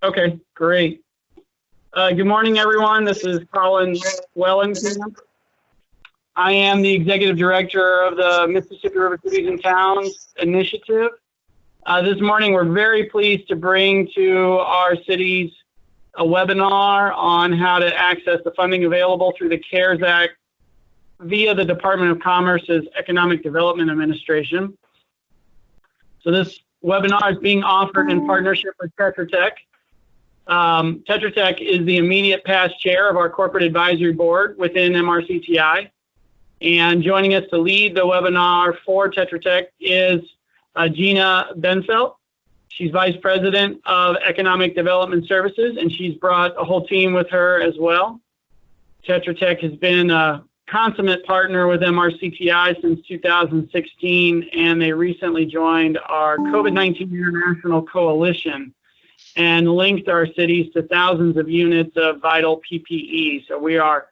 Okay, great. Good morning, everyone. This is Colin Wellington. I am the Executive Director of the Mississippi River Cities and Towns Initiative. This morning, we're very pleased to bring to our cities a webinar on how to access the funding available through the CARES Act via the Department of Commerce's Economic Development Administration. So this webinar is being offered in partnership with Tetra Tech. Tetra Tech is the immediate past chair of our corporate advisory board within MRCTI. And joining us to lead the webinar for Tetra Tech is Gina Benfeld. She's Vice President of Economic Development Services, and she's brought a whole team with her as well. Tetra Tech has been a consummate partner with MRCTI since 2016, and they recently joined our COVID-19 International Coalition and linked our cities to thousands of units of vital PPE. So we are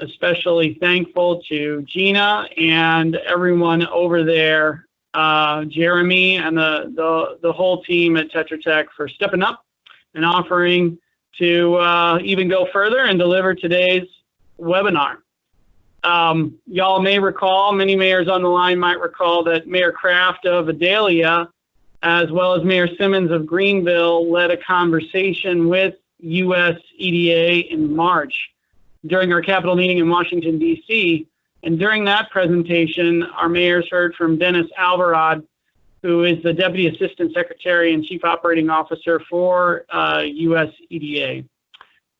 especially thankful to Gina and everyone over there, Jeremy and the whole team at Tetra Tech for stepping up and offering to even go further and deliver today's webinar. Y'all may recall, many mayors on the line might recall that Mayor Kraft of Vidalia, as well as Mayor Simmons of Greenville, led a conversation with USEDA in March during our Capitol meeting in Washington, D.C. And during that presentation, our mayors heard from Dennis Alvarad, who is the Deputy Assistant Secretary and Chief Operating Officer for USEDA.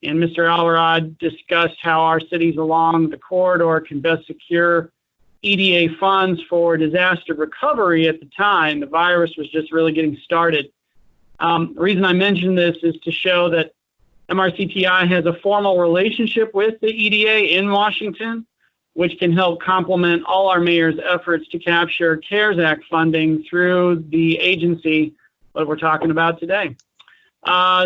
And Mr. Alvarad discussed how our cities along the corridor can best secure EDA funds for disaster recovery at the time. The virus was just really getting started. The reason I mention this is to show that MRCTI has a formal relationship with the EDA in Washington, which can help complement all our mayors' efforts to capture CARES Act funding through the agency that we're talking about today.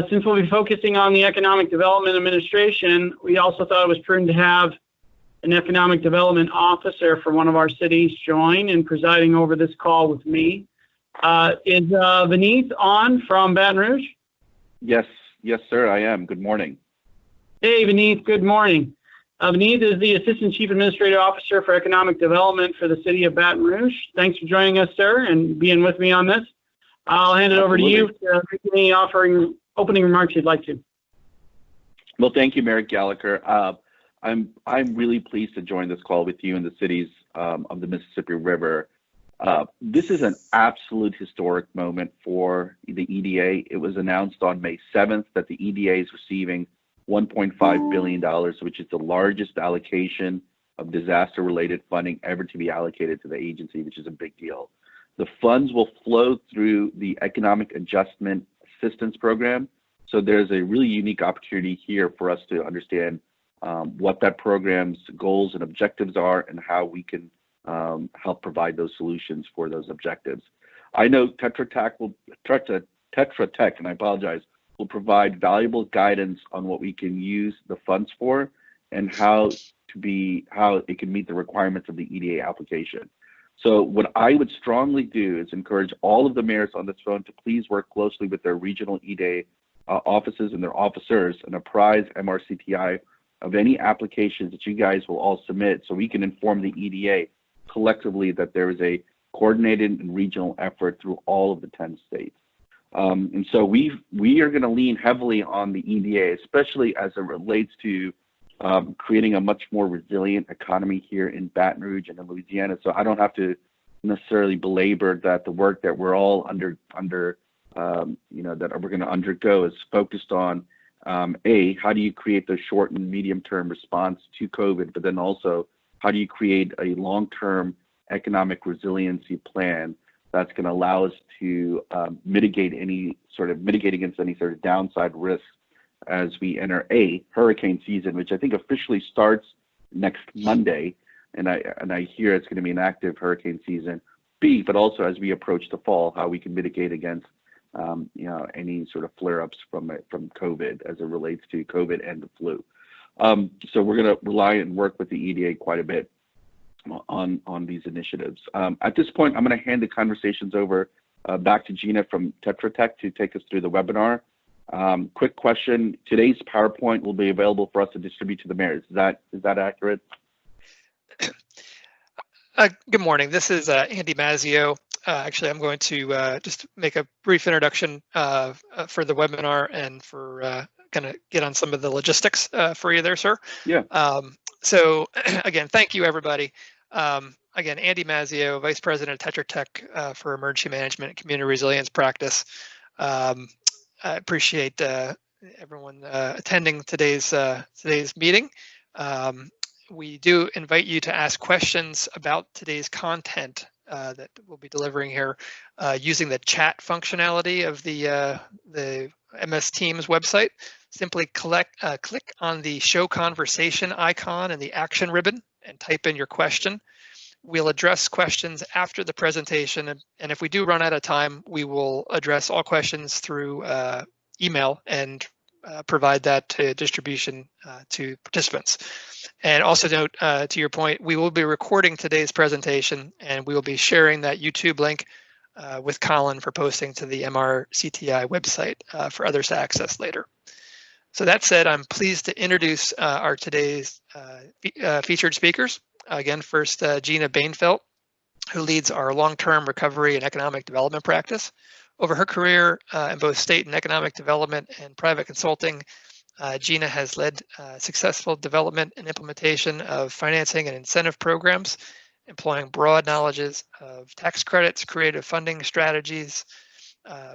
Since we'll be focusing on the Economic Development Administration, we also thought it was prudent to have an economic development officer from one of our cities join in presiding over this call with me. Is Vineet on from Baton Rouge? Yes, sir, I am. Good morning. Hey, Vineet, good morning. Vineet is the Assistant Chief Administrative Officer for Economic Development for the city of Baton Rouge. Thanks for joining us, sir, and being with me on this. I'll hand it over to you to make any opening remarks you'd like to. Well, thank you, Mayor Gallagher. I'm really pleased to join this call with you in the cities of the Mississippi River. This is an absolute historic moment for the EDA. It was announced on May 7th that the EDA is receiving $1.5 billion, which is the largest allocation of disaster-related funding ever to be allocated to the agency, which is a big deal. The funds will flow through the Economic Adjustment Assistance Program. So there's a really unique opportunity here for us to understand what that program's goals and objectives are and how we can help provide those solutions for those objectives. I know Tetra Tech, and I apologize, will provide valuable guidance on what we can use the funds for and how it can meet the requirements of the EDA application. So what I would strongly do is encourage all of the mayors on this phone to please work closely with their regional EDA offices and their officers and apprise MRCTI of any applications that you guys will all submit so we can inform the EDA collectively that there is a coordinated and regional effort through all of the 10 states. And so we are going to lean heavily on the EDA, especially as it relates to creating a much more resilient economy here in Baton Rouge and in Louisiana. So I don't have to necessarily belabor that the work that we're all that we're going to undergo is focused on how do you create the short and medium term response to COVID, but then also how do you create a long-term economic resiliency plan that's going to allow us to mitigate against any sort of downside risks as we enter A, hurricane season, which I think officially starts next Monday, and I hear it's going to be an active hurricane season. B, but also as we approach the fall, how we can mitigate against any sort of flare-ups from COVID as it relates to COVID and the flu. So we're going to rely and work with the EDA quite a bit on these initiatives. At this point, I'm going to hand the conversations over back to Gina from Tetra Tech to take us through the webinar. Quick question: today's PowerPoint will be available for us to distribute to the mayors. Is that accurate? Good morning. This is Andy Mazzio. Actually, I'm going to just make a brief introduction for the webinar and for kind of get on some of the logistics for you there, sir. Yeah. So again, thank you, everybody. Again, Andy Mazzio, Vice President of Tetra Tech for Emergency Management and Community Resilience Practice. I appreciate everyone attending today's meeting. We do invite you to ask questions about today's content that we'll be delivering here using the chat functionality of the MS Teams website. Simply click on the show conversation icon in the action ribbon and type in your question. We'll address questions after the presentation, and if we do run out of time, we will address all questions through email and provide that to distribution to participants. And also note, to your point, we will be recording today's presentation and we will be sharing that YouTube link with Colin for posting to the MRCTI website for others to access later. So that said, I'm pleased to introduce our today's featured speakers. Again, first, Gina Bainfeld, who leads our long-term recovery and economic development practice. Over her career in both state and economic development and private consulting, Gina has led successful development and implementation of financing and incentive programs, employing broad knowledges of tax credits, creative funding strategies,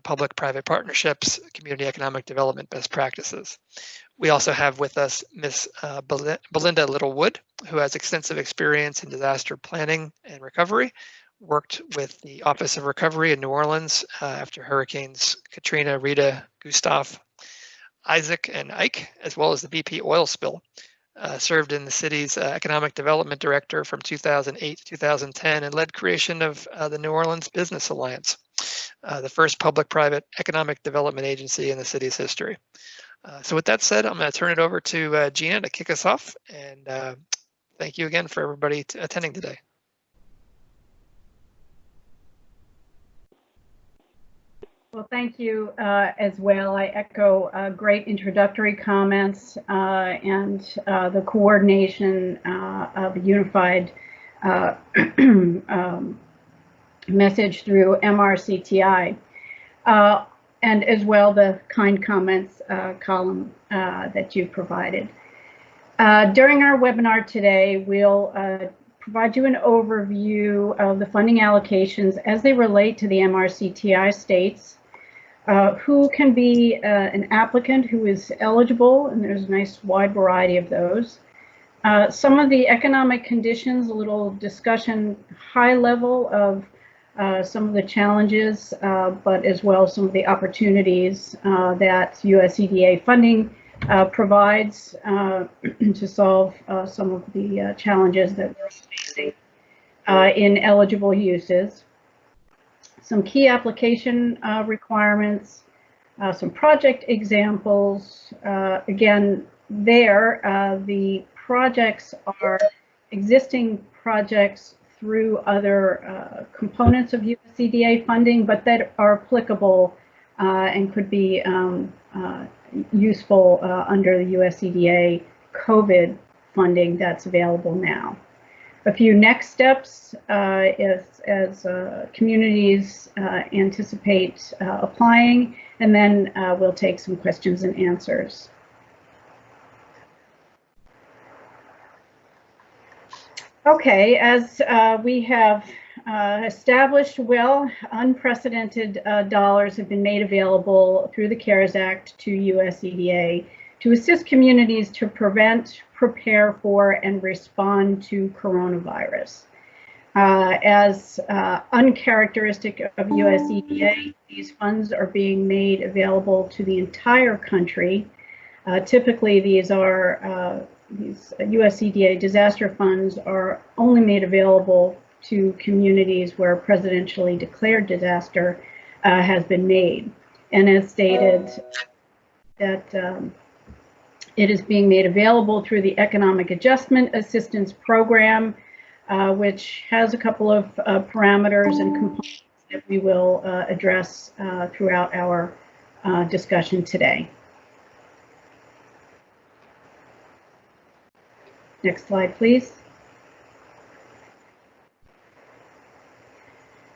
public-private partnerships, community economic development best practices. We also have with us Ms. Belinda Littlewood, who has extensive experience in disaster planning and recovery, worked with the Office of Recovery in New Orleans after Hurricanes Katrina, Rita, Gustav, Isaac, and Ike, as well as the BP oil spill. Served in the city's economic development director from 2008 to 2010 and led creation of the New Orleans Business Alliance, the first public-private economic development agency in the city's history. So with that said, I'm going to turn it over to Gina to kick us off. And thank you again for everybody attending today. Well, thank you as well. I echo great introductory comments and the coordination of a unified message through MRCTI. And as well the kind comments column that you've provided. During our webinar today, we'll provide you an overview of the funding allocations as they relate to the MRCTI states, who can be an applicant who is eligible, and there's a nice wide variety of those. Some of the economic conditions, a little discussion high level of some of the challenges, but as well some of the opportunities that USEDA funding provides to solve some of the challenges that we're facing in eligible uses. Some key application requirements, some project examples. Again, the projects are existing projects through other components of USEDA funding, but that are applicable and could be useful under the USEDA COVID funding that's available now. A few next steps as communities anticipate applying, and then we'll take some questions and answers. Okay, as we have established, well, unprecedented dollars have been made available through the CARES Act to USEDA to assist communities to prevent, prepare for, and respond to coronavirus. As uncharacteristic of USEDA, these funds are being made available to the entire country. Typically, these USEDA disaster funds are only made available to communities where a presidentially declared disaster has been made. And as stated, that it is being made available through the Economic Adjustment Assistance Program, which has a couple of parameters and components that we will address throughout our discussion today. Next slide, please.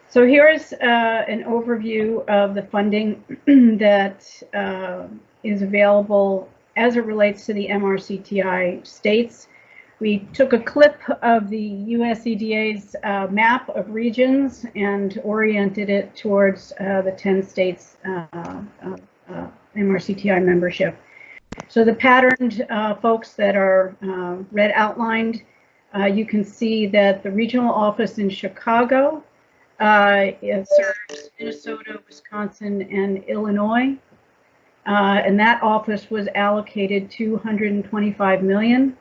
So here is an overview of the funding that is available as it relates to the MRCTI states. We took a clip of the USEDA's map of regions and oriented it towards the 10 states MRCTI membership. So the patterned folks that are red outlined, you can see that the regional office in Chicago it serves Minnesota, Wisconsin, and Illinois. And that office was allocated $225 million.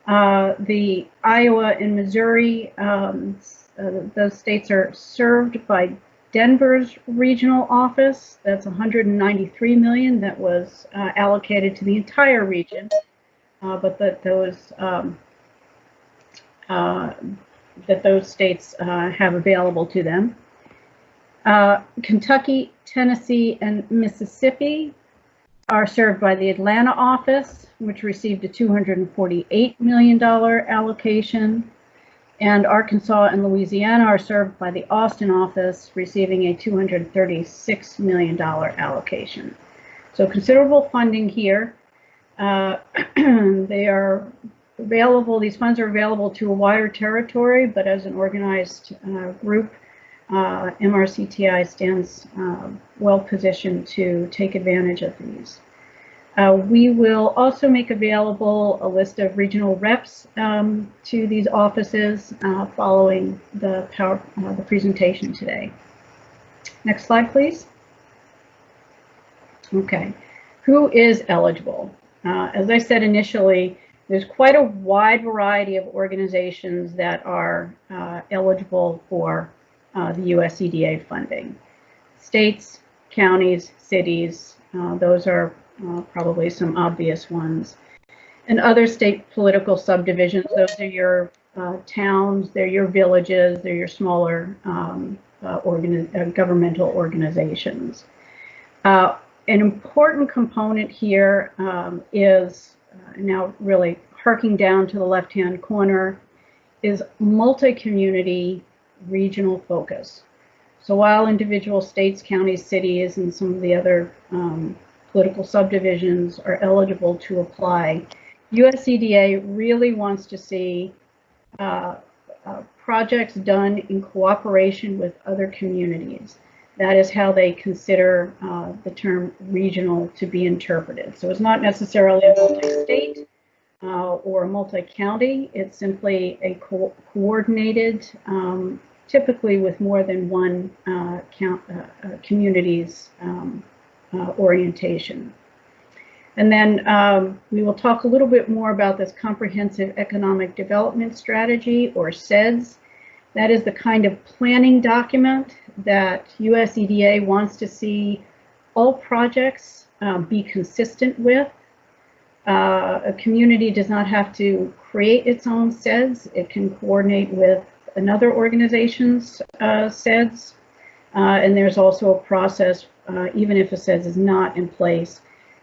The Iowa and Missouri, those states are served by Denver's regional office. That's $193 million that was allocated to the entire region, but that those states have available to them. Kentucky, Tennessee, and Mississippi are served by the Atlanta office, which received a $248 million allocation. And Arkansas and Louisiana are served by the Austin office, receiving a $236 million allocation. So considerable funding here. They are available, these funds are available to a wider territory, but as an organized group, MRCTI stands well positioned to take advantage of these. We will also make available a list of regional reps to these offices following the presentation today. Next slide, please. Okay, who is eligible? As I said initially, there's quite a wide variety of organizations that are eligible for the USEDA funding. States, counties, cities, those are probably some obvious ones. And other state political subdivisions, those are your towns, they're your villages, they're your smaller governmental organizations. An important component here is now really harking down to the left-hand corner is multi-community regional focus. So while individual states, counties, cities, and some of the other political subdivisions are eligible to apply, USEDA really wants to see projects done in cooperation with other communities. That is how they consider the term regional to be interpreted. So it's not necessarily a multi-state or a multi-county. It's simply a coordinated, typically with more than one community's orientation. And then we will talk a little bit more about this Comprehensive Economic Development Strategy, or CEDS. That is the kind of planning document that USEDA wants to see all projects be consistent with. A community does not have to create its own CEDS. It can coordinate with another organization's CEDS. And there's also a process, even if a CEDS is not in place,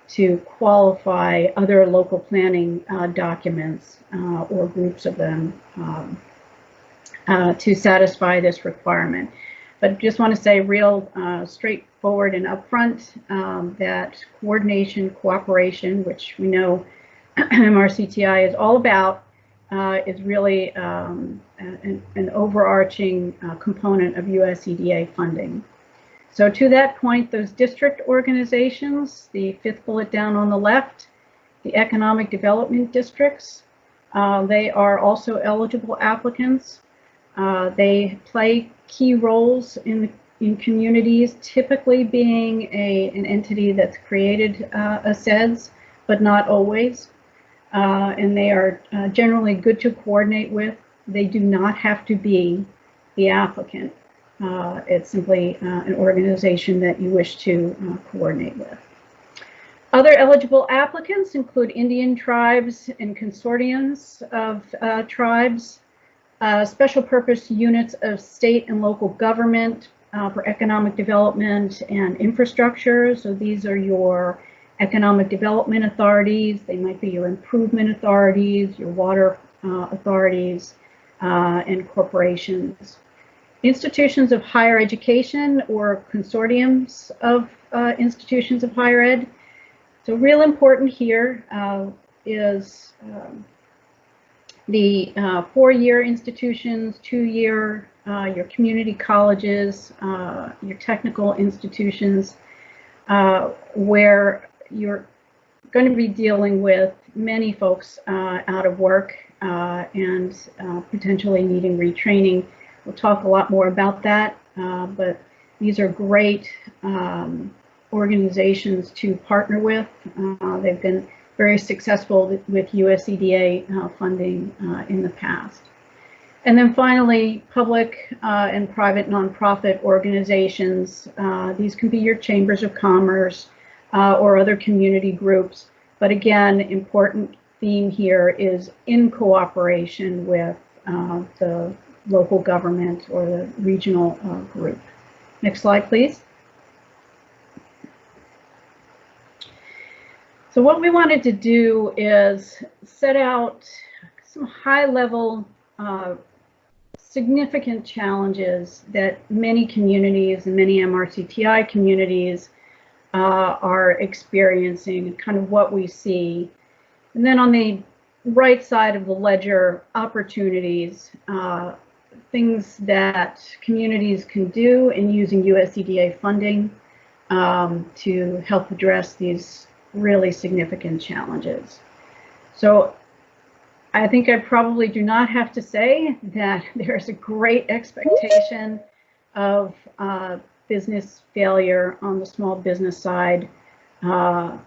to qualify other local planning documents or groups of them to satisfy this requirement. But just want to say real straightforward and upfront that coordination, cooperation, which we know MRCTI is all about, is really an overarching component of USEDA funding. So to that point, those district organizations, the fifth bullet down on the left, the economic development districts, they are also eligible applicants. They play key roles in communities, typically being an entity that's created a CEDS, but not always. And they are generally good to coordinate with. They do not have to be the applicant. It's simply an organization that you wish to coordinate with. Other eligible applicants include Indian tribes and consortiums of tribes, special purpose units of state and local government, for economic development and infrastructure. So these are your economic development authorities. They might be your improvement authorities, your water authorities, and corporations. Institutions of higher education or consortiums of institutions of higher ed. So real important here is the 4-year institutions, 2-year, your community colleges, your technical institutions, where you're going to be dealing with many folks out of work and potentially needing retraining. We'll talk a lot more about that, but these are great organizations to partner with. They've been very successful with USEDA funding in the past. And then finally, public and private nonprofit organizations. These can be your chambers of commerce or other community groups. But again, important theme here is in cooperation with the local government or the regional group. Next slide, please. So what we wanted to do is set out some high-level significant challenges that many communities and many MRCTI communities are experiencing, kind of what we see. And then on the right side of the ledger, opportunities, things that communities can do in using USEDA funding to help address these really significant challenges. So I think I probably do not have to say that there's a great expectation of business failure on the small business side, and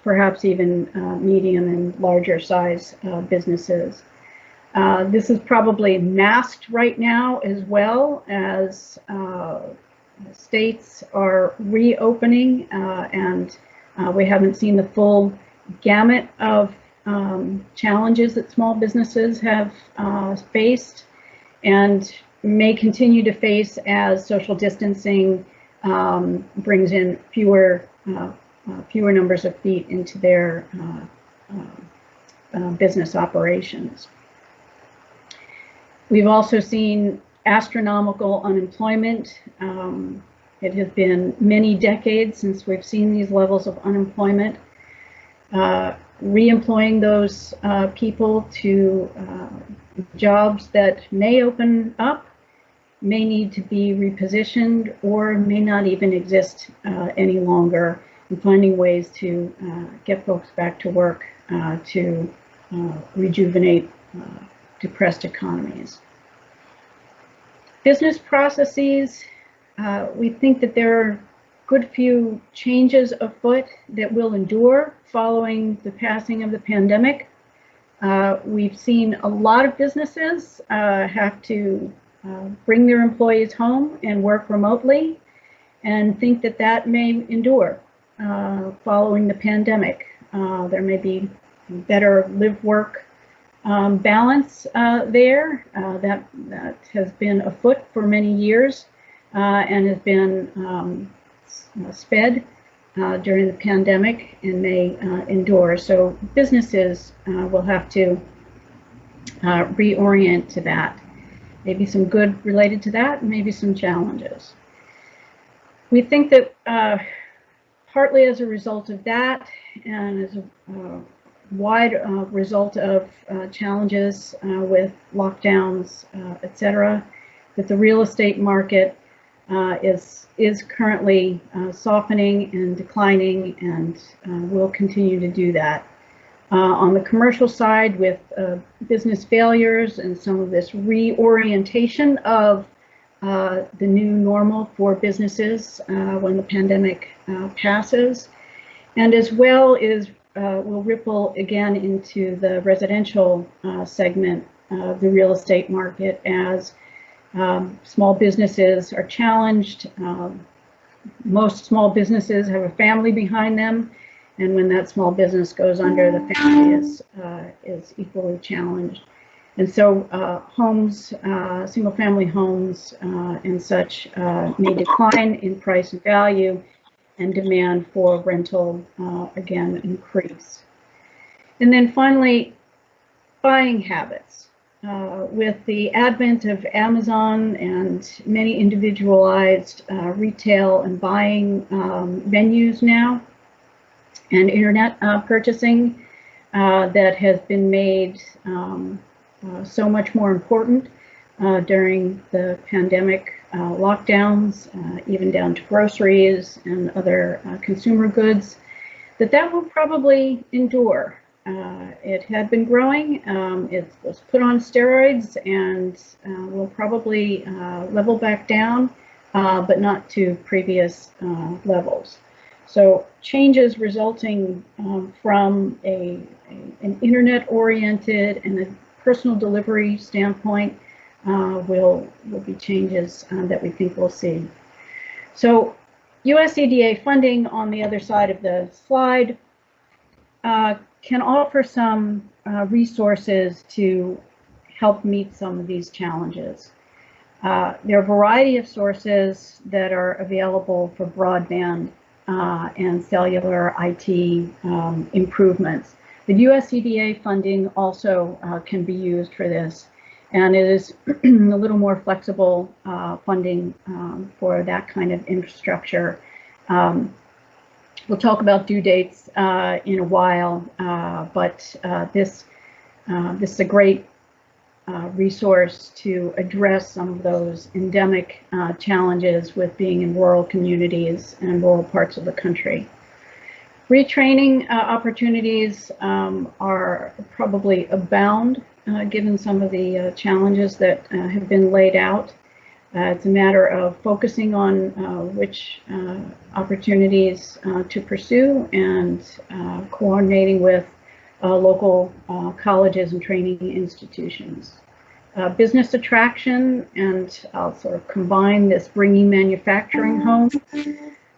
perhaps even medium and larger size businesses. This is probably masked right now as well as states are reopening, and we haven't seen the full gamut of challenges that small businesses have faced and may continue to face as social distancing brings in fewer numbers of feet into their business operations. We've also seen astronomical unemployment. It has been many decades since we've seen these levels of unemployment. Reemploying those people to jobs that may open up, may need to be repositioned, or may not even exist any longer, and finding ways to get folks back to work to rejuvenate depressed economies. Business processes, we think that there are good few changes afoot that will endure following the passing of the pandemic. We've seen a lot of businesses have to bring their employees home and work remotely, and think that that may endure following the pandemic. There may be better live-work balance there that has been afoot for many years and has been sped during the pandemic and may endure. So businesses will have to reorient to that. Maybe some good related to that, maybe some challenges. We think that partly as a result of that, and as a wide result of challenges with lockdowns, etc., that the real estate market is currently softening and declining, and will continue to do that. On the commercial side, with business failures and some of this reorientation of the new normal for businesses when the pandemic passes, and as well as will ripple again into the residential segment of the real estate market as small businesses are challenged. Most small businesses have a family behind them, and when that small business goes under, the family is equally challenged. And so homes, single-family homes and such may decline in price and value, and demand for rental again increase. And then finally, buying habits. With the advent of Amazon and many individualized retail and buying venues now, and internet purchasing that has been made so much more important during the pandemic lockdowns, even down to groceries and other consumer goods, that will probably endure. It had been growing, it was put on steroids, and will probably level back down, but not to previous levels. So changes resulting from an internet-oriented and a personal delivery standpoint will be changes that we think we'll see. So USEDA funding on the other side of the slide can offer some resources to help meet some of these challenges. There are a variety of sources that are available for broadband and cellular IT improvements. The USEDA funding also can be used for this, and it is a little more flexible funding for that kind of infrastructure. We'll talk about due dates in a while, but this is a great resource to address some of those endemic challenges with being in rural communities and rural parts of the country. Retraining opportunities are probably abound given some of the challenges that have been laid out. It's a matter of focusing on which opportunities to pursue and coordinating with local colleges and training institutions. Business attraction, and I'll sort of combine this bringing manufacturing home.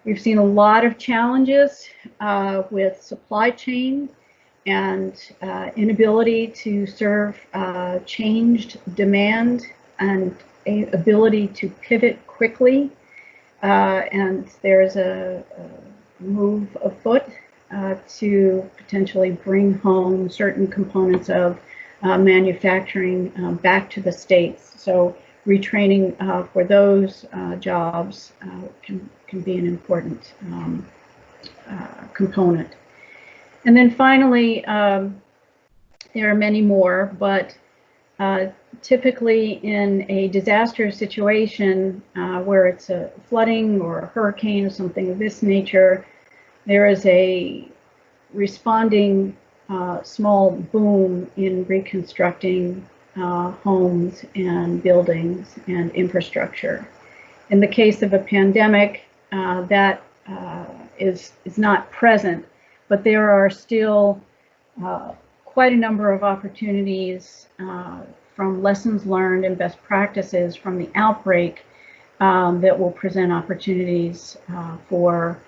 We've seen a lot of challenges with supply chain and inability to serve changed demand and ability to pivot quickly, and there's a move afoot to potentially bring home certain components of manufacturing back to the States. So retraining for those jobs can be an important component. And then finally, there are many more, but typically in a disaster situation where it's a flooding or a hurricane or something of this nature, there is a responding small boom in reconstructing homes and buildings and infrastructure. In the case of a pandemic, that is not present, but there are still quite a number of opportunities from lessons learned and best practices from the outbreak that will present opportunities for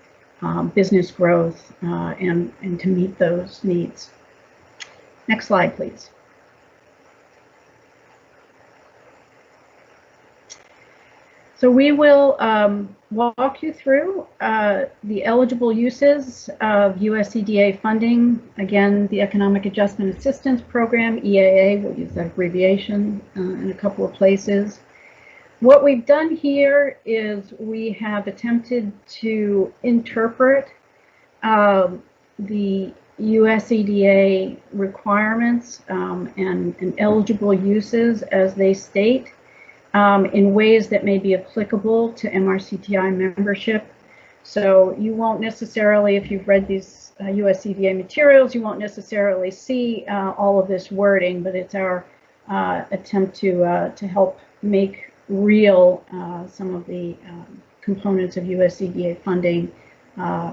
business growth and to meet those needs. Next slide, please. So we will walk you through the eligible uses of USEDA funding. Again, the Economic Adjustment Assistance Program, EAA, we'll use that abbreviation in a couple of places. What we've done here is we have attempted to interpret the USEDA requirements and eligible uses as they state in ways that may be applicable to MRCTI membership. So you won't necessarily, if you've read these USEDA materials, you won't necessarily see all of this wording, but it's our attempt to help make real some of the components of USEDA funding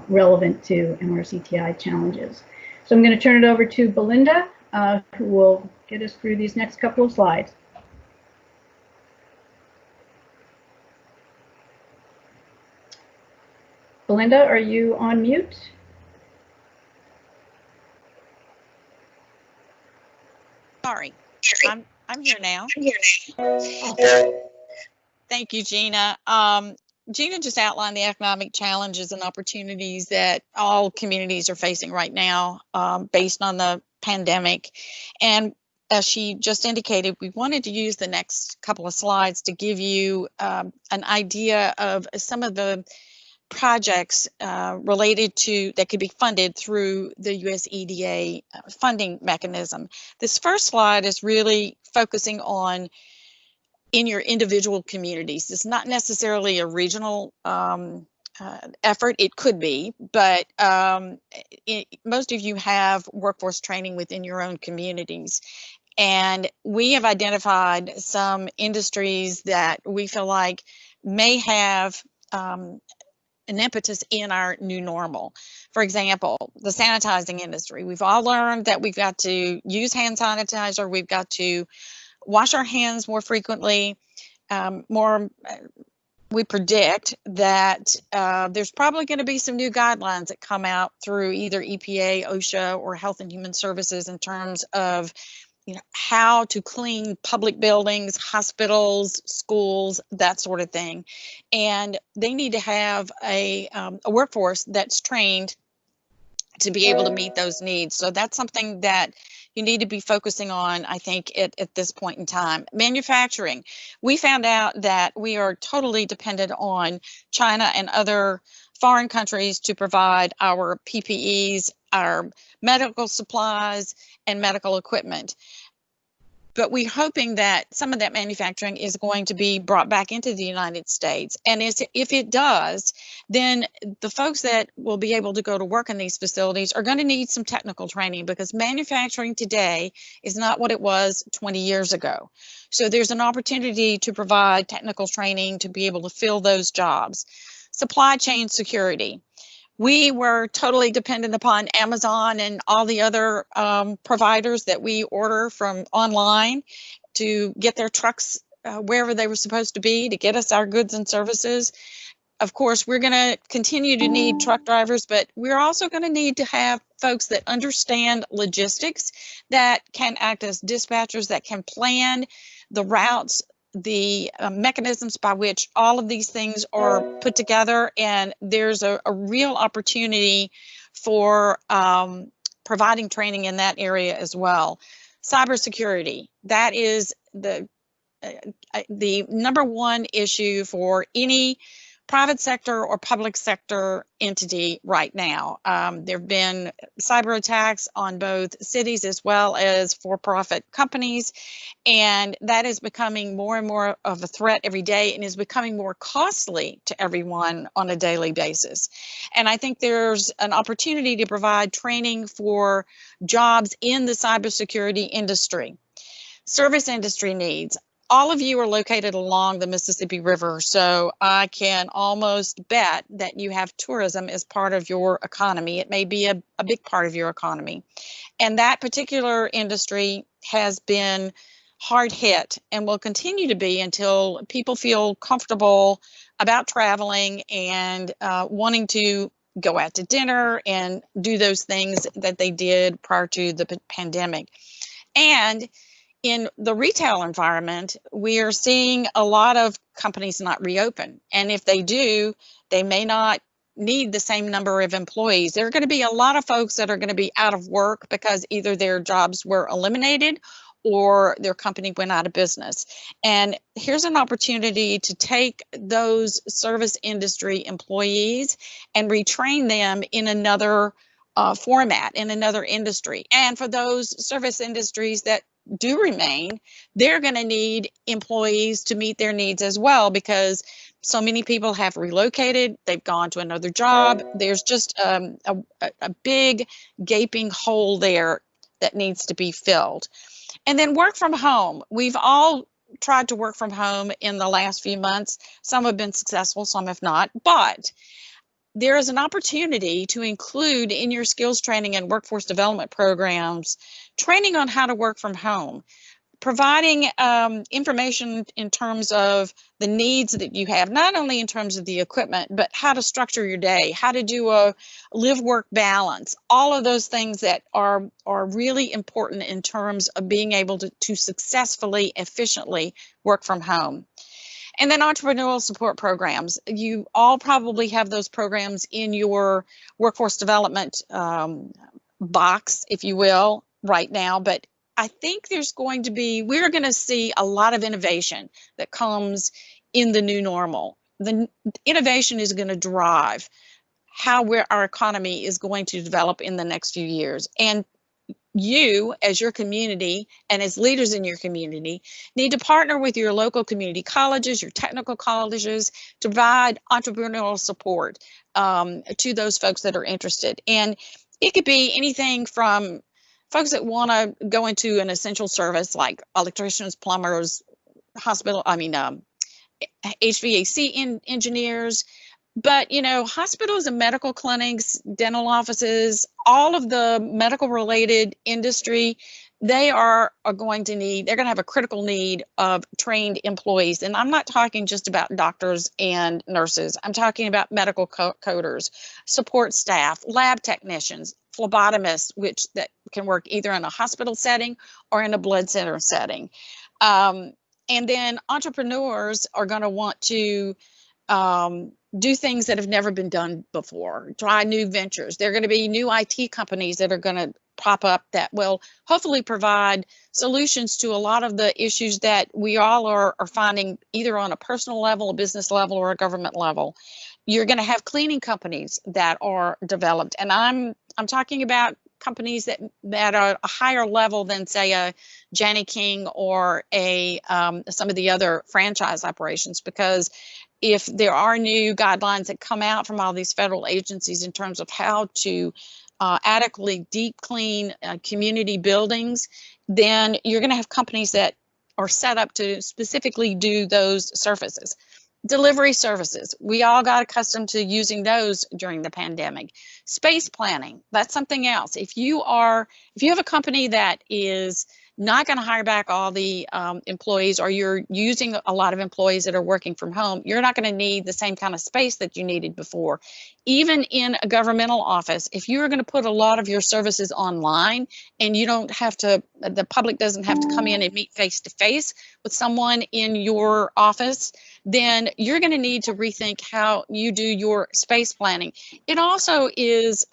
relevant to MRCTI challenges. So I'm going to turn it over to Belinda, who will get us through these next couple of slides. Belinda, are you on mute? Sorry. I'm here now. Thank you, Gina. Gina just outlined the economic challenges and opportunities that all communities are facing right now based on the pandemic. And as she just indicated, we wanted to use the next couple of slides to give you an idea of some of the projects related to that could be funded through the USEDA funding mechanism. This first slide is really focusing on in your individual communities. It's not necessarily a regional effort. It could be, but most of you have workforce training within your own communities. And we have identified some industries that we feel like may have an impetus in our new normal. For example, the sanitizing industry. We've all learned that we've got to use hand sanitizer. We've got to wash our hands more frequently. We predict that there's probably going to be some new guidelines that come out through either EPA, OSHA, or Health and Human Services in terms of how to clean public buildings, hospitals, schools, that sort of thing. And they need to have a workforce that's trained to be able to meet those needs. So that's something that you need to be focusing on, I think, at this point in time. Manufacturing. We found out that we are totally dependent on China and other foreign countries to provide our PPEs, our medical supplies, and medical equipment. But we're hoping that some of that manufacturing is going to be brought back into the United States. And if it does, then the folks that will be able to go to work in these facilities are going to need some technical training, because manufacturing today is not what it was 20 years ago. So there's an opportunity to provide technical training to be able to fill those jobs. Supply chain security. We were totally dependent upon Amazon and all the other providers that we order from online to get their trucks wherever they were supposed to be to get us our goods and services. Of course, we're going to continue to need truck drivers, but we're also going to need to have folks that understand logistics, that can act as dispatchers, that can plan the routes, the mechanisms by which all of these things are put together. And there's a real opportunity for providing training in that area as well. Cybersecurity, that is the number one issue for any private sector or public sector entity right now. There have been cyber attacks on both cities as well as for-profit companies, and that is becoming more and more of a threat every day and is becoming more costly to everyone on a daily basis. And I think there's an opportunity to provide training for jobs in the cybersecurity industry. Service industry needs. All of you are located along the Mississippi River, so I can almost bet that you have tourism as part of your economy. It may be a big part of your economy. And that particular industry has been hard hit and will continue to be until people feel comfortable about traveling and wanting to go out to dinner and do those things that they did prior to the pandemic. And in the retail environment, we are seeing a lot of companies not reopen. And if they do, they may not need the same number of employees. There are going to be a lot of folks that are going to be out of work because either their jobs were eliminated or their company went out of business. And here's an opportunity to take those service industry employees and retrain them in another format, in another industry. And for those service industries that do remain, they're going to need employees to meet their needs as well, because so many people have relocated, they've gone to another job. There's just a big gaping hole there that needs to be filled. And then work from home. We've all tried to work from home in the last few months. Some have been successful, some have not, but there is an opportunity to include in your skills training and workforce development programs training on how to work from home. providing information in terms of the needs that you have, not only in terms of the equipment, but how to structure your day, how to do a live-work balance, all of those things that are really important in terms of being able to successfully, efficiently work from home. And then entrepreneurial support programs. You all probably have those programs in your workforce development box, if you will, right now, but I think we're going to see a lot of innovation that comes in the new normal. The innovation is going to drive how our economy is going to develop in the next few years. And you, as your community and as leaders in your community, need to partner with your local community colleges, your technical colleges, to provide entrepreneurial support to those folks that are interested. And it could be anything from folks that want to go into an essential service like electricians, plumbers, HVAC engineers, but hospitals and medical clinics, dental offices, all of the medical related industry, they're going to have a critical need of trained employees. And I'm not talking just about doctors and nurses. I'm talking about medical coders, support staff, lab technicians, phlebotomists, that can work either in a hospital setting or in a blood center setting. And then entrepreneurs are going to want to do things that have never been done before, try new ventures. There are going to be new IT companies that are going to pop up that will hopefully provide solutions to a lot of the issues that we all are finding either on a personal level, a business level, or a government level. You're going to have cleaning companies that are developed, and I'm talking about companies that are a higher level than, say, a Janney King or some of the other franchise operations, because if there are new guidelines that come out from all these federal agencies in terms of how to adequately deep clean community buildings, then you're going to have companies that are set up to specifically do those services. Delivery services, we all got accustomed to using those during the pandemic. Space planning, that's something else. If you have a company that is not going to hire back all the employees, or you're using a lot of employees that are working from home, you're not going to need the same kind of space that you needed before. Even in a governmental office, if you're going to put a lot of your services online and the public doesn't have to come in and meet face to face with someone in your office, then you're going to need to rethink how you do your space planning. It also is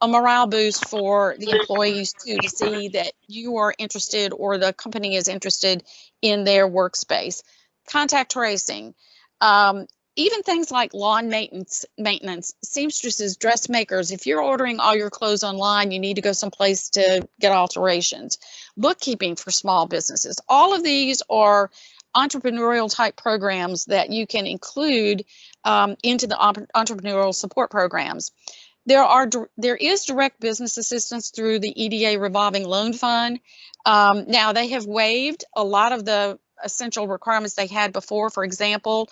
a morale boost for the employees too, to see that you are interested or the company is interested in their workspace. Contact tracing, even things like lawn maintenance, seamstresses, dressmakers. If you're ordering all your clothes online, you need to go someplace to get alterations. Bookkeeping for small businesses. All of these are entrepreneurial type programs that you can include into the entrepreneurial support programs. There is direct business assistance through the EDA revolving loan fund. Now they have waived a lot of the essential requirements they had before. For example,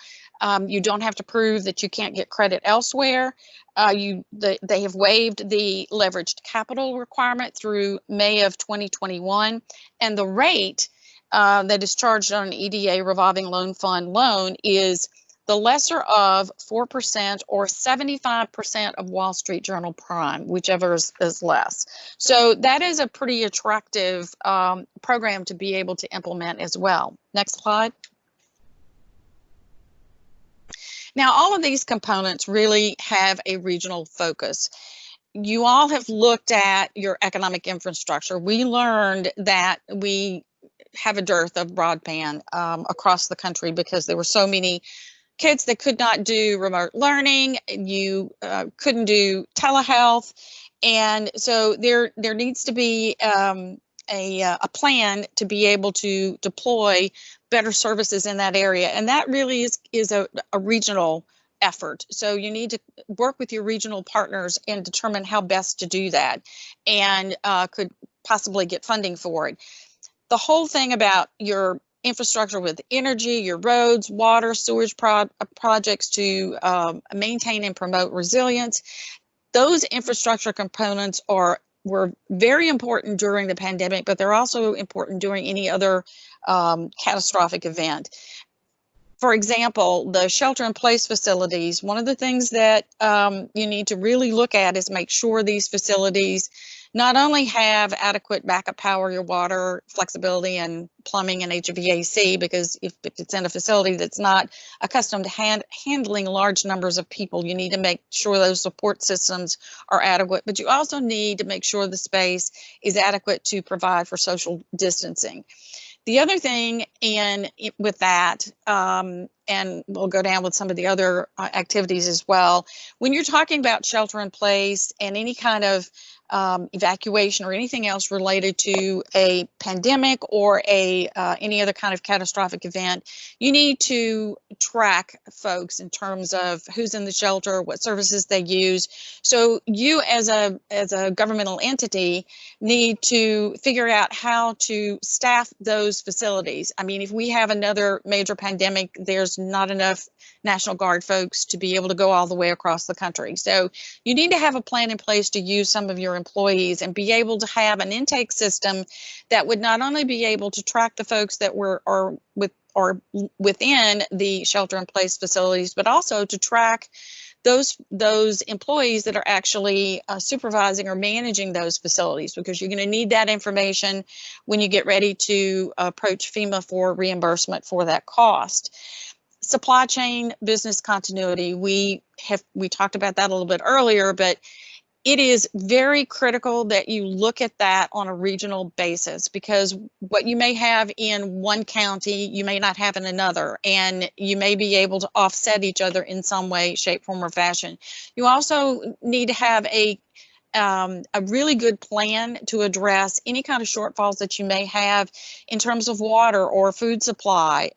you don't have to prove that you can't get credit elsewhere. They have waived the leveraged capital requirement through May of 2021, and the rate that is charged on an EDA revolving loan fund loan is the lesser of 4% or 75% of Wall Street Journal Prime, whichever is less. So that is a pretty attractive program to be able to implement as well. Next slide. Now, all of these components really have a regional focus. You all have looked at your economic infrastructure. We learned that we have a dearth of broadband across the country because there were so many kids that could not do remote learning. You couldn't do telehealth, and so there needs to be a plan to be able to deploy better services in that area, and that really is a regional effort. So you need to work with your regional partners and determine how best to do that, and could possibly get funding for it. The whole thing about your infrastructure with energy, your roads, water, sewage projects to maintain and promote resilience. Those infrastructure components are were very important during the pandemic, but they're also important during any other catastrophic event. For example, the shelter-in-place facilities, one of the things that you need to really look at is make sure these facilities not only have adequate backup power, your water, flexibility, and plumbing and HVAC, because if it's in a facility that's not accustomed to handling large numbers of people, you need to make sure those support systems are adequate, but you also need to make sure the space is adequate to provide for social distancing. The other thing with that, and we'll go down with some of the other activities as well, when you're talking about shelter in place and any kind of evacuation or anything else related to a pandemic or any other kind of catastrophic event, you need to track folks in terms of who's in the shelter, what services they use. So you as a governmental entity need to figure out how to staff those facilities. I mean, if we have another major pandemic, there's not enough National Guard folks to be able to go all the way across the country. So you need to have a plan in place to use some of your employees and be able to have an intake system that would not only be able to track the folks that are within the shelter-in-place facilities, but also to track those employees that are actually supervising or managing those facilities, because you're going to need that information when you get ready to approach FEMA for reimbursement for that cost. Supply chain business continuity, we talked about that a little bit earlier, but it is very critical that you look at that on a regional basis, because what you may have in one county, you may not have in another, and you may be able to offset each other in some way, shape, form, or fashion. You also need to have a really good plan to address any kind of shortfalls that you may have in terms of water or food supply,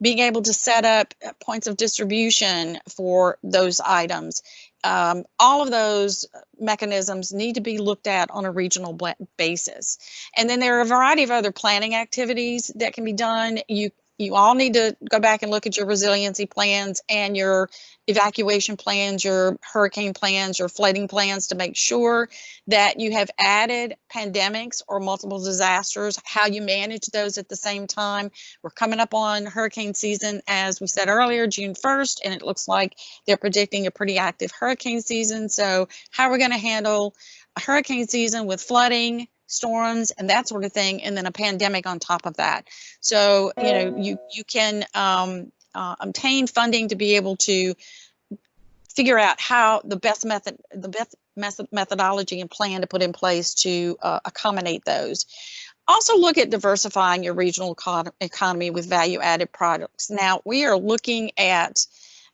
being able to set up points of distribution for those items. All of those mechanisms need to be looked at on a regional basis. And then there are a variety of other planning activities that can be done. You all need to go back and look at your resiliency plans and your evacuation plans, your hurricane plans, your flooding plans, to make sure that you have added pandemics or multiple disasters, how you manage those at the same time. We're coming up on hurricane season, as we said earlier, June 1st, and it looks like they're predicting a pretty active hurricane season. So how are we going to handle a hurricane season with flooding, storms, and that sort of thing, and then a pandemic on top of that? So you can obtain funding to be able to figure out how the best methodology and plan to put in place to accommodate those. Also look at diversifying your regional economy with value-added products. Now, we are looking at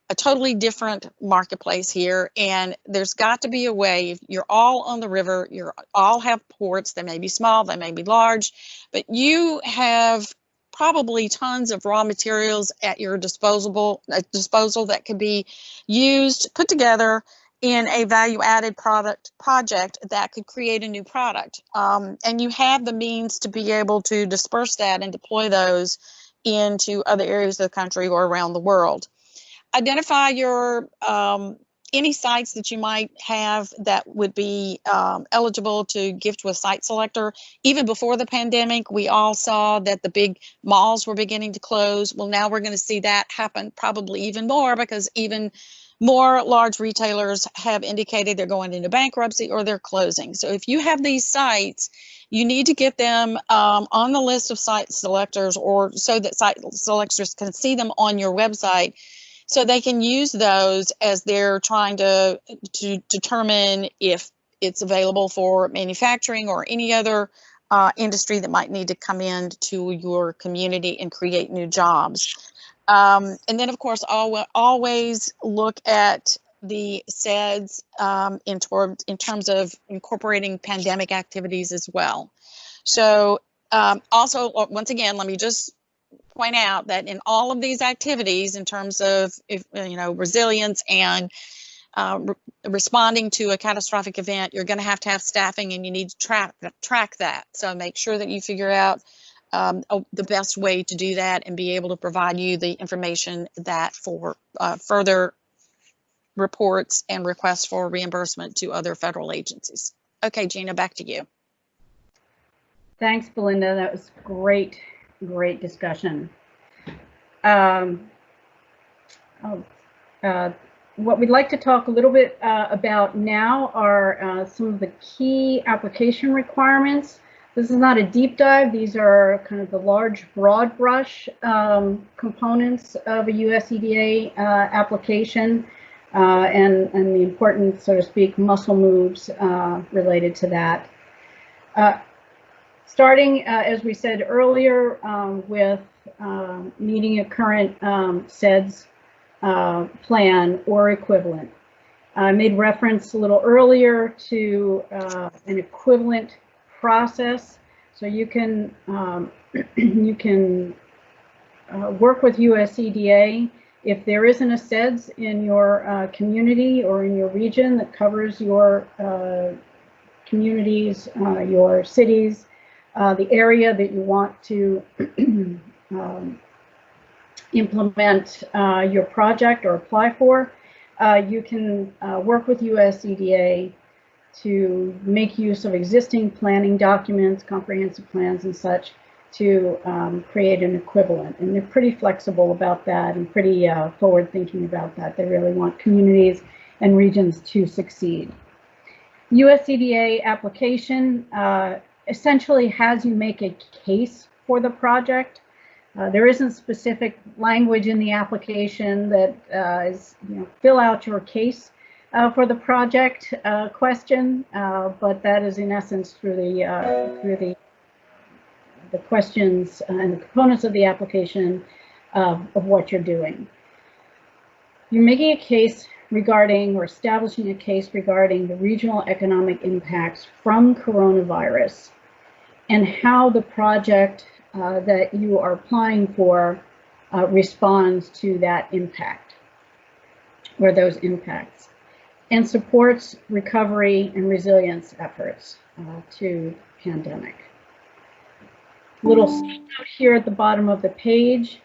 a totally different marketplace here, and there's got to be a way. If you're all on the river, you all have ports. They may be small, they may be large, but you have probably tons of raw materials at your disposal that could be used, put together in a value-added project that could create a new product. And you have the means to be able to disperse that and deploy those into other areas of the country or around the world. Identify your any sites that you might have that would be eligible to gift to a site selector. Even before the pandemic, we all saw that the big malls were beginning to close. Well, now we're going to see that happen probably even more, because even more large retailers have indicated they're going into bankruptcy or they're closing. So if you have these sites, you need to get them on the list of site selectors, or so that site selectors can see them on your website, so they can use those as they're trying to determine if it's available for manufacturing or any other industry that might need to come into your community and create new jobs. And then, of course, always look at the SEDS in terms of incorporating pandemic activities as well. So also, once again, let me just point out that in all of these activities, in terms of resilience and responding to a catastrophic event, you're going to have staffing, and you need to track that. So make sure that you figure out the best way to do that and be able to provide you the information that for further reports and requests for reimbursement to other federal agencies. Okay, Gina, back to you. Thanks, Belinda. That was great discussion. What we'd like to talk a little bit about now are some of the key application requirements. This is not a deep dive. These are kind of the large, broad brush components of a USEDA application and the important, so to speak, muscle moves related to that. Starting, as we said earlier, with meeting a current SEDS plan or equivalent. I made reference a little earlier to an equivalent process, so you can work with USEDA if there isn't a SEDS in your community or in your region that covers your communities, your cities, the area that you want to implement your project or apply for. You can work with USEDA to make use of existing planning documents, comprehensive plans and such, to create an equivalent. And they're pretty flexible about that and pretty forward thinking about that. They really want communities and regions to succeed. USEDA application essentially has you make a case for the project. There isn't specific language in the application that is, fill out your case for the project question, but that is in essence through the questions and the components of the application of what you're doing. You're making a case regarding or establishing a case regarding the regional economic impacts from coronavirus and how the project that you are applying for responds to that impact or those impacts and supports recovery and resilience efforts to pandemic. Little note here at the bottom of the page,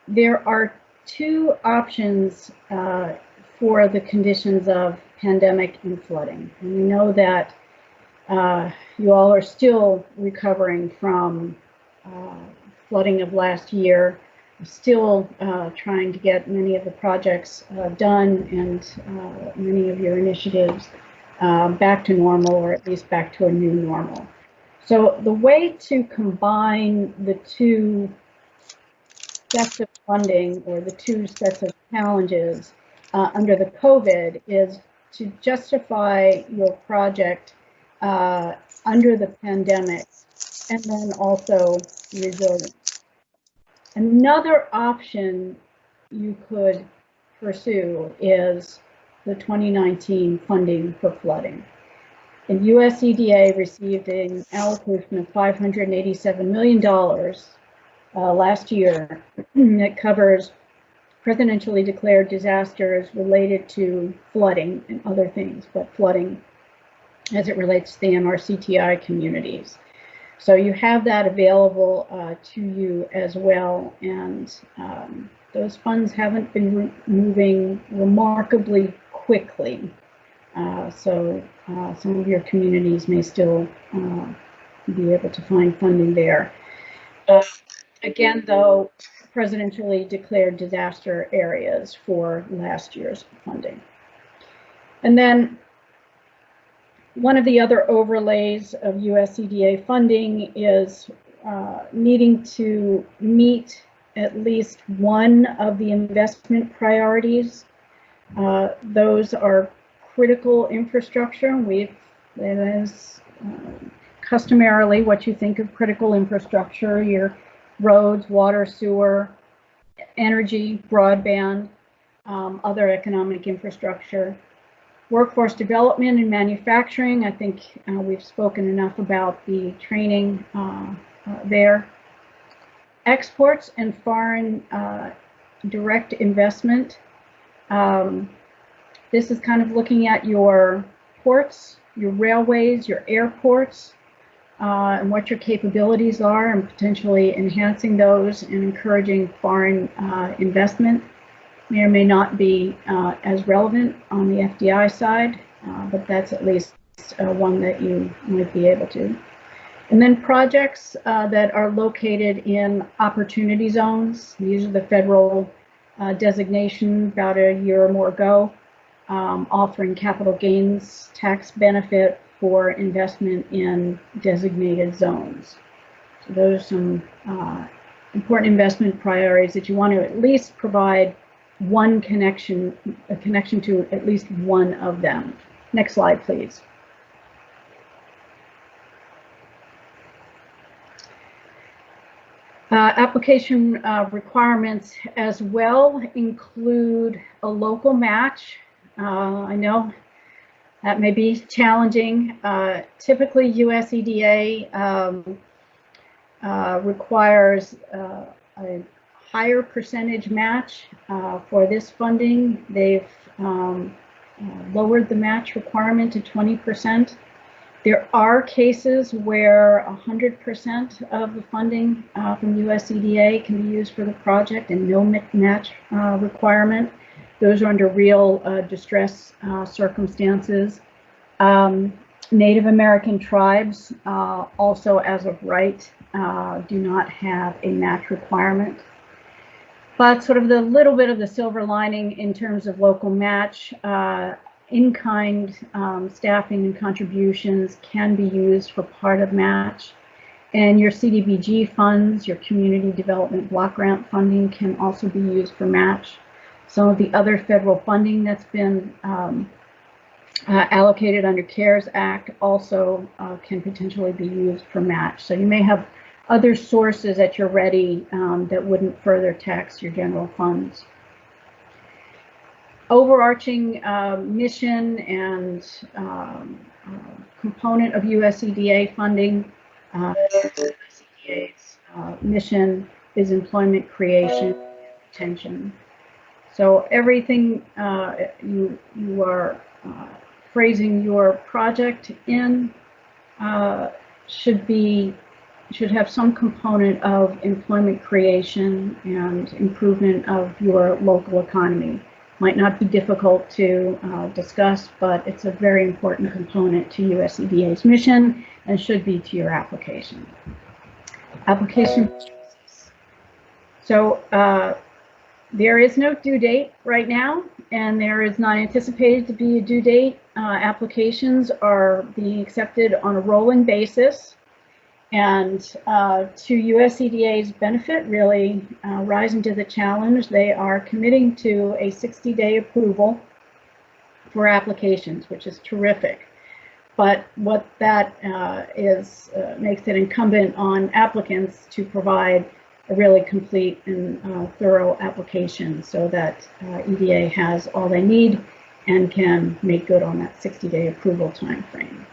there are two options for the conditions of pandemic and flooding. And we know that you all are still recovering from flooding of last year, still trying to get many of the projects done and many of your initiatives back to normal, or at least back to a new normal. So the way to combine the two sets of funding or the two sets of challenges under the COVID is to justify your project under the pandemic and then also resilience. Another option you could pursue is the 2019 funding for flooding. And USEDA received an allocation of $587 million last year that covers presidentially declared disasters related to flooding and other things, but flooding as it relates to the MRCTI communities. So you have that available to you as well, and those funds haven't been moving remarkably quickly. So some of your communities may still be able to find funding there. Again, though, presidentially declared disaster areas for last year's funding. And then one of the other overlays of USEDA funding is needing to meet at least one of the investment priorities. Those are critical infrastructure. That is customarily what you think of critical infrastructure, your roads, water, sewer, energy, broadband, other economic infrastructure. Workforce development and manufacturing, I think we've spoken enough about the training there. Exports and foreign direct investment. This is kind of looking at your ports, your railways, your airports, and what your capabilities are, and potentially enhancing those and encouraging foreign investment. May or may not be as relevant on the FDI side, but that's at least least one that you might be able to. And then projects that are located in opportunity zones. These are the federal designation about a year or more ago, offering capital gains tax benefit for investment in designated zones. So those are some important investment priorities that you want to at least provide one connection, a connection to at least one of them. Next slide, please. Application requirements as well include a local match. I know that may be challenging. Typically, USEDA requires a higher percentage match for this funding. They've lowered the match requirement to 20%. There are cases where 100% of the funding from USEDA can be used for the project and no match requirement. Those are under real distress circumstances. Native American tribes also, as of right, do not have a match requirement. But sort of the little bit of the silver lining in terms of local match, in-kind staffing and contributions can be used for part of match. And your CDBG funds, your community development block grant funding can also be used for match. Some of the other federal funding that's been allocated under CARES Act also can potentially be used for match. So you may have other sources at your ready that wouldn't further tax your general funds. Overarching mission and component of USEDA funding, USEDA's mission is employment creation and retention. So everything you are phrasing your project in should have some component of employment creation and improvement of your local economy. Might not be difficult to discuss, but it's a very important component to USEDA's mission and should be to your application. Application. So there is no due date right now, and there is not anticipated to be a due date. Applications are being accepted on a rolling basis. And to USEDA's benefit, really rising to the challenge, they are committing to a 60-day approval for applications, which is terrific. But what that makes it incumbent on applicants to provide a really complete and thorough application so that EDA has all they need and can make good on that 60-day approval timeframe.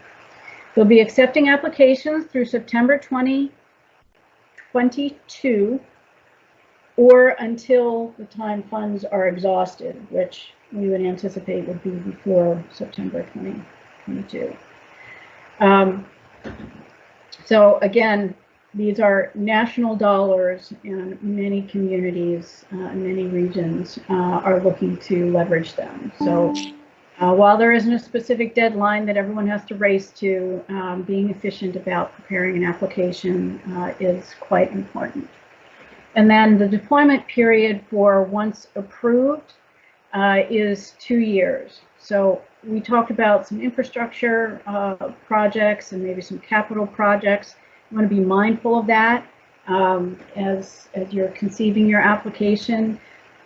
They'll be accepting applications through September 2022 or until the time funds are exhausted, which we would anticipate would be before September 2022. So again, these are national dollars, and many communities, many regions are looking to leverage them. So while there isn't a specific deadline that everyone has to race to, being efficient about preparing an application is quite important. And then the deployment period for once approved is 2 years. So we talked about some infrastructure projects and maybe some capital projects. You want to be mindful of that as you're conceiving your application.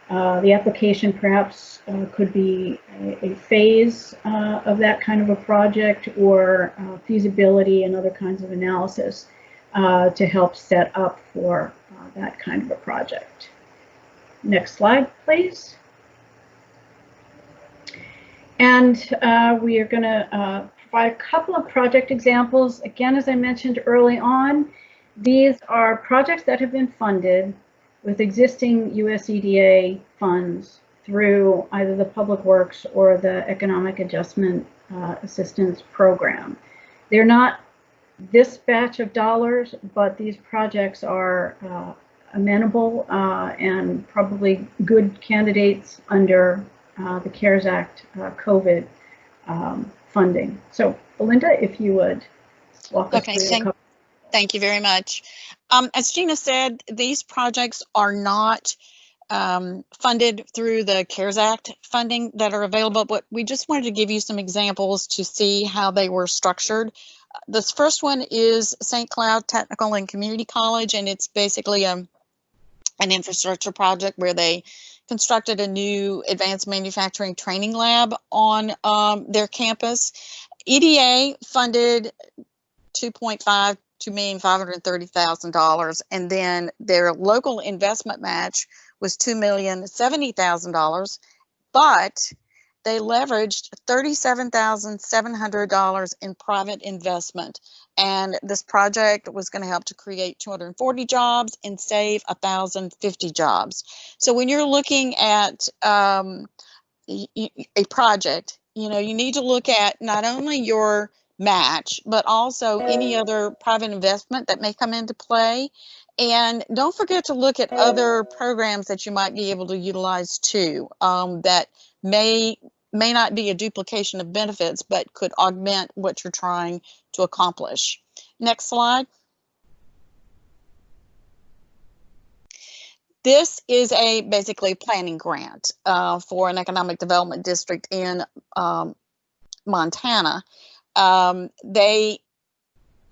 The application perhaps could be a phase of that kind of a project, or feasibility and other kinds of analysis to help set up for that kind of a project. Next slide, please. And we are going to provide a couple of project examples. Again, as I mentioned early on, these are projects that have been funded with existing USEDA funds through either the Public Works or the Economic Adjustment Assistance Program. They're not this batch of dollars, but these projects are amenable and probably good candidates under the CARES Act COVID funding. So Belinda, if you would walk us Okay, through a couple. thank you very much. As Gina said, these projects are not funded through the CARES Act funding that are available, but we just wanted to give you some examples to see how they were structured. This first one is St. Cloud Technical and Community College, and it's basically an infrastructure project where they constructed a new advanced manufacturing training lab on their campus. EDA funded $2,530,000, and then their local investment match was $2,070,000, but they leveraged $37,700 in private investment. And this project was going to help to create 240 jobs and save 1,050 jobs. So when you're looking at a project, you need to look at not only your match, but also any other private investment that may come into play. And don't forget to look at other programs that you might be able to utilize too, that may not be a duplication of benefits, but could augment what you're trying to accomplish. Next slide. This is basically a planning grant for an economic development district in Montana. They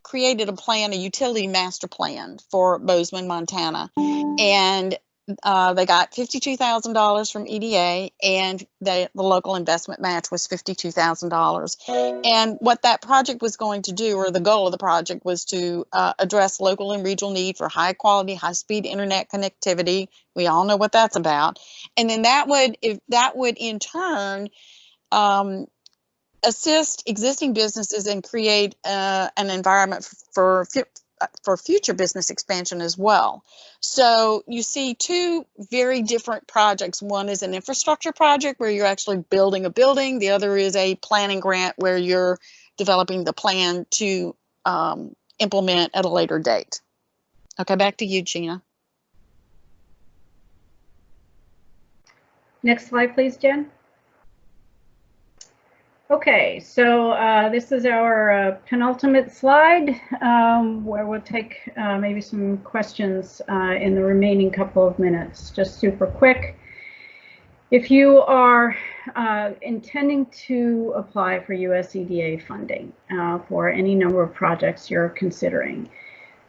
created a utility master plan for Bozeman, Montana, and they got $52,000 from EDA, and the local investment match was $52,000. And what that project was going to do, or the goal of the project, was to address local and regional need for high quality, high speed internet connectivity. We all know what that's about. And then that would in turn assist existing businesses and create an environment for future business expansion as well. So you see two very different projects. One is an infrastructure project where you're actually building a building. The other is a planning grant where you're developing the plan to implement at a later date. Okay, back to you, Gina. Next slide, please, Jen. Okay, so this is our penultimate slide where we'll take maybe some questions in the remaining couple of minutes, just super quick. If you are intending to apply for USEDA funding for any number of projects you're considering,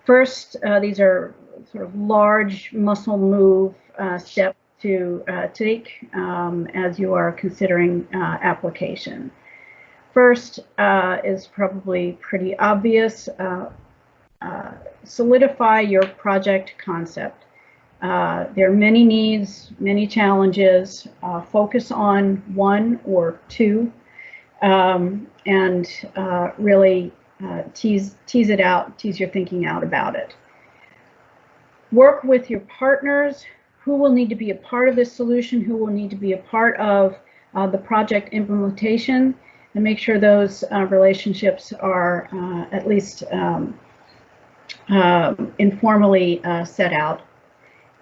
first, these are sort of large muscle move steps to take as you are considering application. First is probably pretty obvious. Solidify your project concept. There are many needs, many challenges. Focus on one or two, and really tease it out, tease your thinking out about it. Work with your partners. Who will need to be a part of this solution? Who will need to be a part of the project implementation? And make sure those relationships are at least informally set out.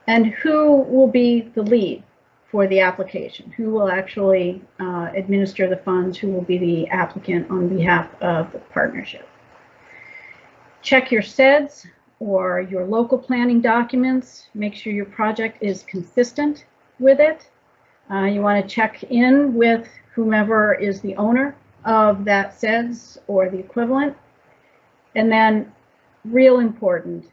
And who will be the lead for the application? Who will actually administer the funds? Who will be the applicant on behalf of the partnership? Check your SEDS or your local planning documents. Make sure your project is consistent with it. You want to check in with whomever is the owner of that SEDS or the equivalent. And then, real important,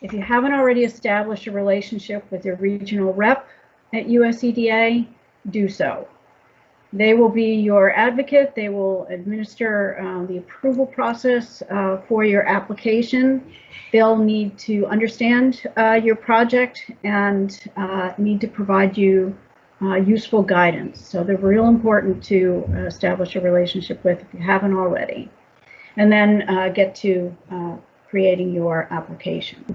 if you haven't already established a relationship with your regional rep at USEDA, do so. They will be your advocate. They will administer the approval process for your application. They'll need to understand your project and need to provide you useful guidance. So they're real important to establish a relationship with if you haven't already. And then get to creating your application.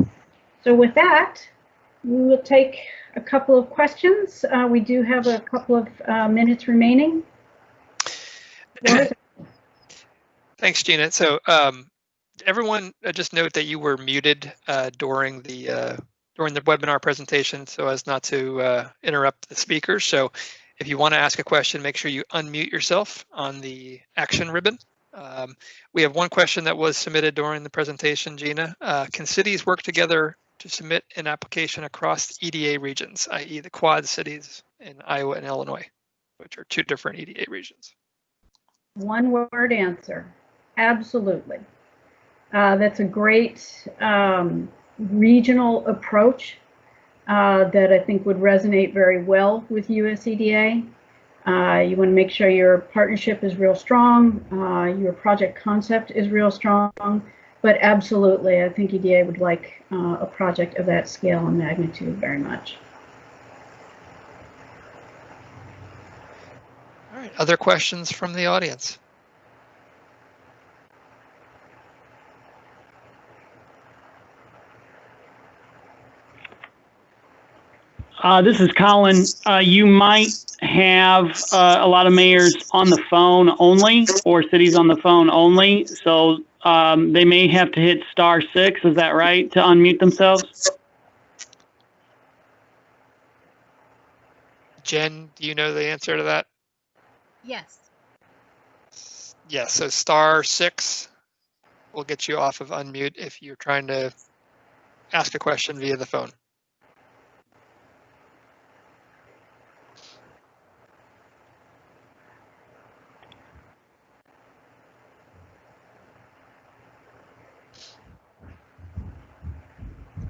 So with that, we will take a couple of questions. We do have a couple of minutes remaining. Thanks, Gina. So everyone, just note that you were muted during the webinar presentation so as not to interrupt the speakers. So if you want to ask a question, make sure you unmute yourself on the action ribbon We have one question that was submitted during the presentation, Gina. Can cities work together to submit an application across EDA regions, i.e. the Quad cities in Iowa and Illinois, which are two different EDA regions? One word answer, absolutely. That's a great regional approach that I think would resonate very well with USEDA. You want to make sure your partnership is real strong, your project concept is real strong, but absolutely, I think EDA would like a project of that scale and magnitude very much. All right, other questions from the audience? This is Colin. You might have a lot of mayors on the phone only, or cities on the phone only. So they may have to hit *6. Is that right, to unmute themselves? Jen, do you know the answer to that? Yes. Yes, so *6 will get you off of unmute if you're trying to ask a question via the phone.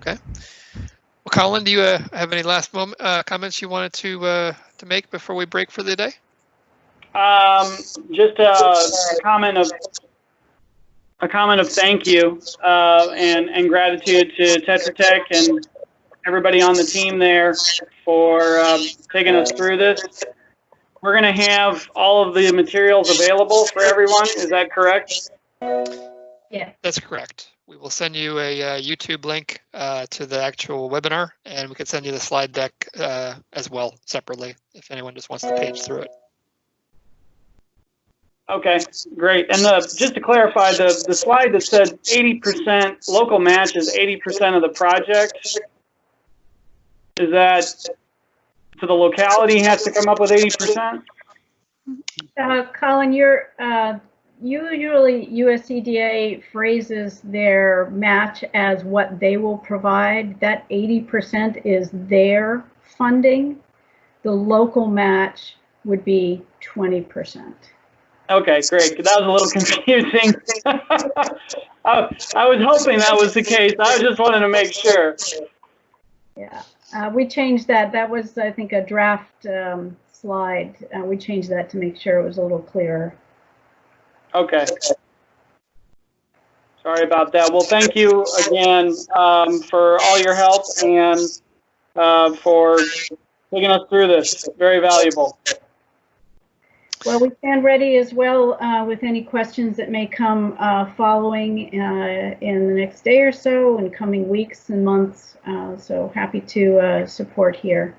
Okay. Well, Colin, do you have any last moment comments you wanted to make before we break for the day? Just a comment of thank you and gratitude to Tetra Tech and everybody on the team there for taking us through this. We're going to have all of the materials available for everyone. Is that correct? Yeah. That's correct. We will send you a YouTube link to the actual webinar, and we could send you the slide deck as well separately if anyone just wants to page through it. Okay, great. And just to clarify, the slide that said 80% local match is 80% of the project. Is that so the locality has to come up with 80%? Colin, usually USEDA phrases their match as what they will provide. That 80% is their funding. The local match would be 20%. Okay, great. That was a little confusing. I was hoping that was the case. I just wanted to make sure. Yeah, we changed that. That was, I think, a draft slide. We changed that to make sure it was a little clearer. Okay. Sorry about that. Well, thank you again for all your help and for taking us through this. Very valuable. Well, we stand ready as well with any questions that may come following in the next day or so, in coming weeks and months. So happy to support here.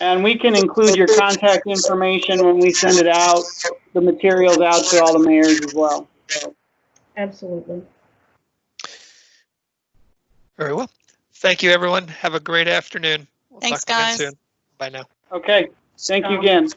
And we can include your contact information when we send it out, the materials out to all the mayors as well. Absolutely. Very well. Thank you, everyone. Have a great afternoon. We'll Thanks, talk again guys. soon. Bye now. Okay. Thank you again.